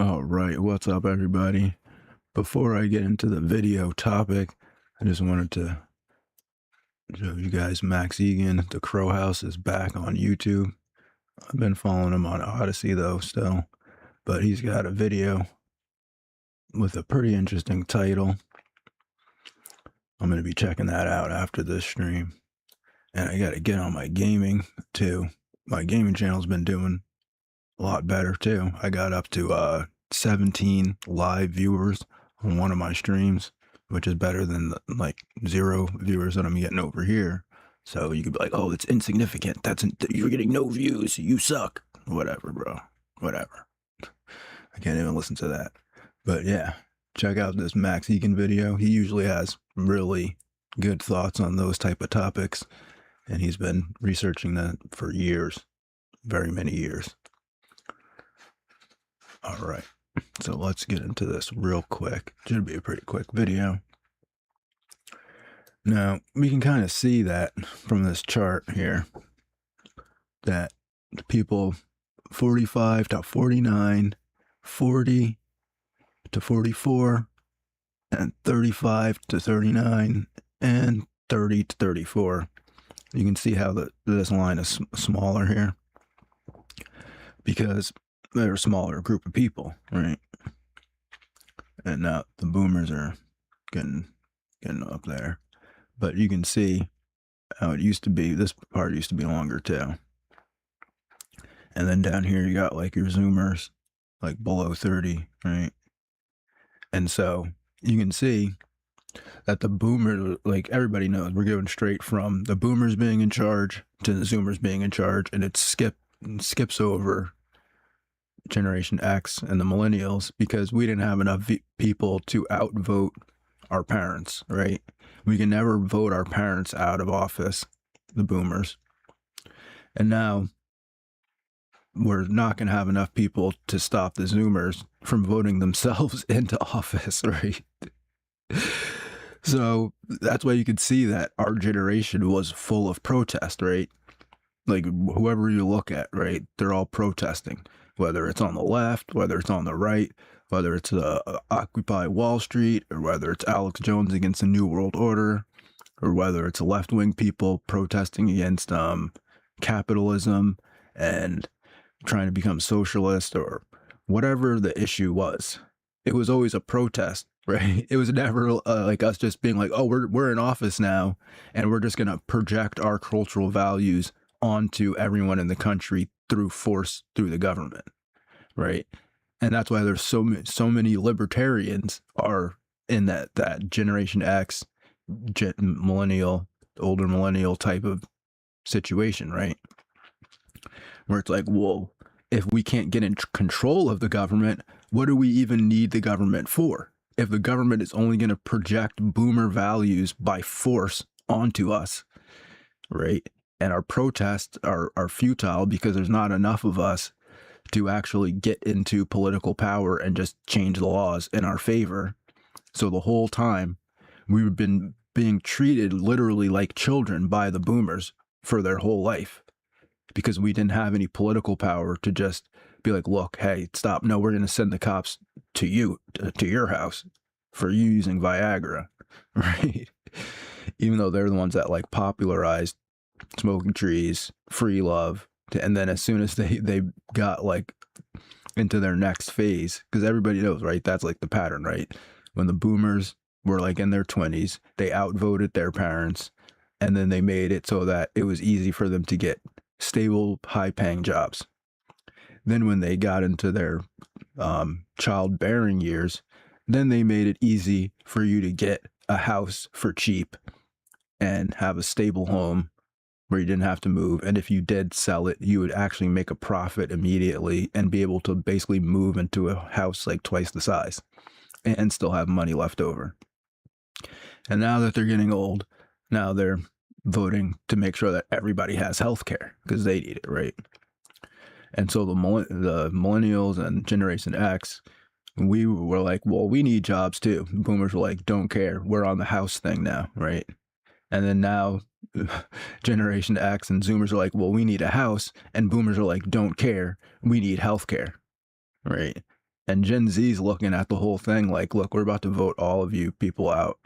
All right, what's up, everybody? Before I get into the video topic, I just wanted to show you guys Max Egan. The Crow House is back on YouTube. I've been following him on Odyssey, though, still. But he's got a video with a pretty interesting title. I'm going to be checking that out after this stream. And I got to get on my gaming, too. My gaming channel's been doing a lot better, too. I got up to 17 live viewers on one of my streams, which is better than like 0 viewers that I'm getting over here. So you could be like, oh, it's insignificant. You're getting no views. You suck. Whatever, bro. Whatever. I can't even listen to that. But yeah, check out this Max Egan video. He usually has really good thoughts on those type of topics, and he's been researching that for years, very many years. All right, so let's get into this real quick. Should be a pretty quick video. Now, we can kind of see that from this chart here, that the people 45 to 49, 40 to 44, and 35 to 39, and 30 to 34. You can see how this line is smaller here, because they're a smaller group of people, right? And now the boomers are getting up there. But you can see how it used to be. This part used to be longer too. And then down here you got like your zoomers, like below 30, right? And so you can see that the boomers, like everybody knows, we're going straight from the boomers being in charge to the zoomers being in charge, and it skips over Generation X and the millennials because we didn't have enough people to outvote our parents, right? We can never vote our parents out of office, the boomers. And now we're not going to have enough people to stop the zoomers from voting themselves into office, right? So that's why you could see that our generation was full of protest, right? Like whoever you look at, right? They're all protesting, whether it's on the left, whether it's on the right, whether it's Occupy Wall Street, or whether it's Alex Jones against the New World Order, or whether it's left-wing people protesting against capitalism and trying to become socialist, or whatever the issue was. It was always a protest, right? It was never like us just being like, oh, we're in office now, and we're just going to project our cultural values onto everyone in the country through force, through the government, right? And that's why there's so many libertarians are in that Generation X, millennial, older millennial type of situation, right? Where it's like, well, if we can't get in control of the government, what do we even need the government for? If the government is only going to project boomer values by force onto us, right? And our protests are futile because there's not enough of us to actually get into political power and just change the laws in our favor. So the whole time we've been being treated literally like children by the boomers for their whole life, because we didn't have any political power to just be like, look, hey, stop. No, we're going to send the cops to you, to your house for you using Viagra, right? Even though they're the ones that like popularized smoking trees, free love. And then as soon as they got like into their next phase, because everybody knows, right? That's like the pattern, right? When the boomers were like in their 20s, they outvoted their parents, and then they made it so that it was easy for them to get stable, high-paying jobs. Then when they got into their childbearing years, then they made it easy for you to get a house for cheap and have a stable home where you didn't have to move. And if you did sell it, you would actually make a profit immediately and be able to basically move into a house like twice the size and still have money left over. And now that they're getting old, now they're voting to make sure that everybody has health care because they need it, right? And so the millennials and Generation X, we were like, well, we need jobs too. Boomers were like, don't care. We're on the house thing now, right? And then now Generation X and Zoomers are like, well, we need a house. And Boomers are like, don't care. We need healthcare, right? And Gen Z's looking at the whole thing like, look, we're about to vote all of you people out,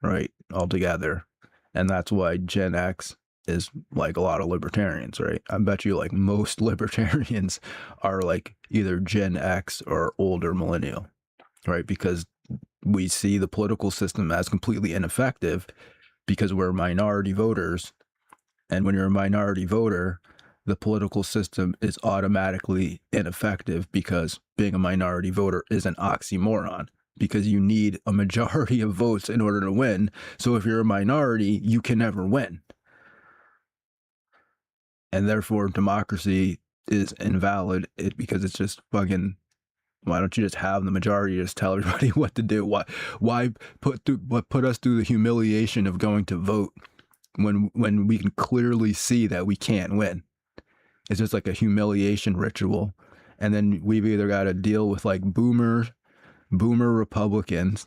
right? All together. And that's why Gen X is like a lot of libertarians, right? I bet you like most libertarians are like either Gen X or older millennial, right? Because we see the political system as completely ineffective because we're minority voters. And when you're a minority voter, the political system is automatically ineffective because being a minority voter is an oxymoron because you need a majority of votes in order to win. So if you're a minority, you can never win. And therefore, democracy is invalid because it's just fucking. Why don't you just have the majority just tell everybody what to do? Why put us through the humiliation of going to vote when we can clearly see that we can't win? It's just like a humiliation ritual. And then we've either got to deal with like boomer Republicans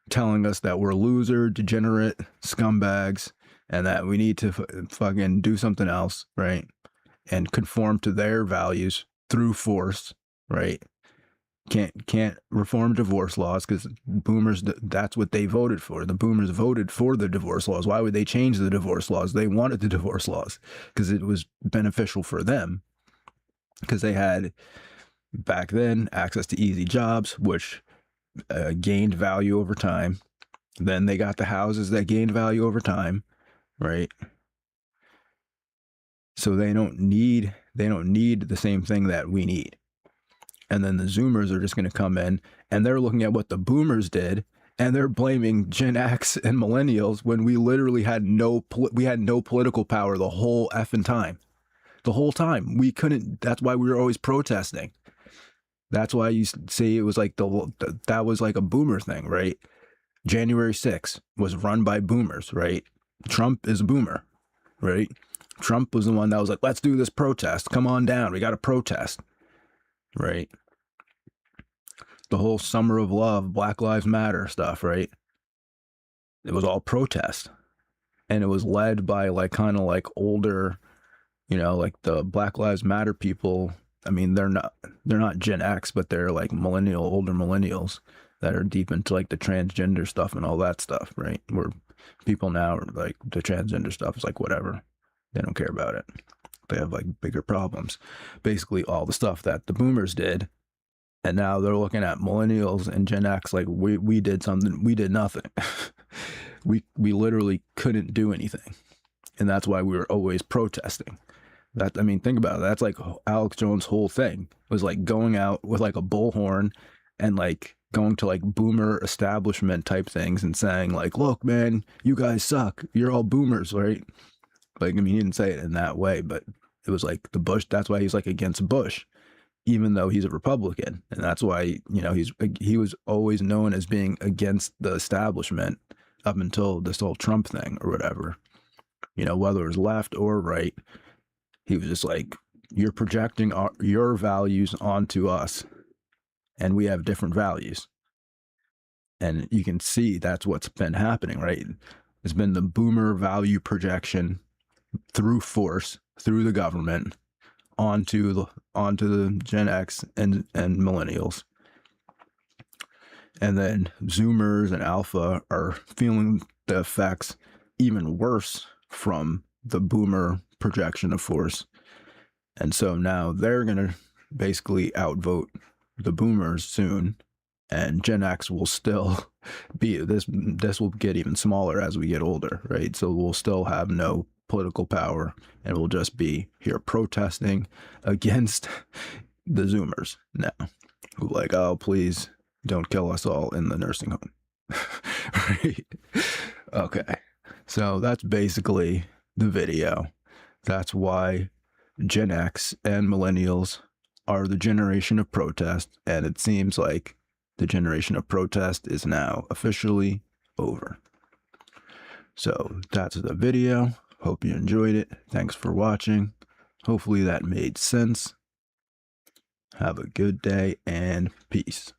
telling us that we're loser, degenerate scumbags, and that we need to fucking do something else, right? And conform to their values through force, right? Can't reform divorce laws because boomers, that's what they voted for. The boomers voted for the divorce laws. Why would they change the divorce laws? They wanted the divorce laws because it was beneficial for them, because they had back then access to easy jobs, which gained value over time. Then they got the houses that gained value over time, right? So they don't need the same thing that we need. And then the Zoomers are just going to come in and they're looking at what the boomers did and they're blaming Gen X and millennials when we literally had no political power the whole effing time. The whole time. We couldn't. That's why we were always protesting. That's why you see it was like that was like a boomer thing, right? January 6th was run by boomers, right? Trump is a boomer, right? Trump was the one that was like, let's do this protest. Come on down. We got to protest. Right? The whole Summer of Love, Black Lives Matter stuff, right? It was all protest. And it was led by like kind of like older, like the Black Lives Matter people. I mean, they're not Gen X, but they're like older millennials that are deep into like the transgender stuff and all that stuff, right? Where people now are like, the transgender stuff is like whatever. They don't care about it. They have like bigger problems. Basically all the stuff that the boomers did, and now they're looking at millennials and Gen X like we did something. We did nothing. we literally couldn't do anything, and that's why we were always protesting. That, I mean, think about it. That's like Alex Jones' whole thing was like going out with like a bullhorn and like going to like boomer establishment type things and saying like, look, man, you guys suck. You're all boomers, right? Like, I mean, he didn't say it in that way, but it was like the Bush. That's why he's like against Bush, even though he's a Republican. And that's why, he was always known as being against the establishment up until this whole Trump thing or whatever. Whether it was left or right, he was just like, you're projecting your values onto us and we have different values. And you can see that's what's been happening, right? It's been the boomer value projection through force, through the government, onto the Gen X and millennials. And then Zoomers and Alpha are feeling the effects even worse from the boomer projection of force. And so now they're going to basically outvote the boomers soon. And Gen X will still be, this will get even smaller as we get older, right? So we'll still have no political power and we'll just be here protesting against the Zoomers now. Who like, oh, please don't kill us all in the nursing home. Right? Okay. So that's basically the video. That's why Gen X and millennials are the generation of protest. And it seems like the generation of protest is now officially over. So that's the video. Hope you enjoyed it. Thanks for watching. Hopefully that made sense. Have a good day and peace.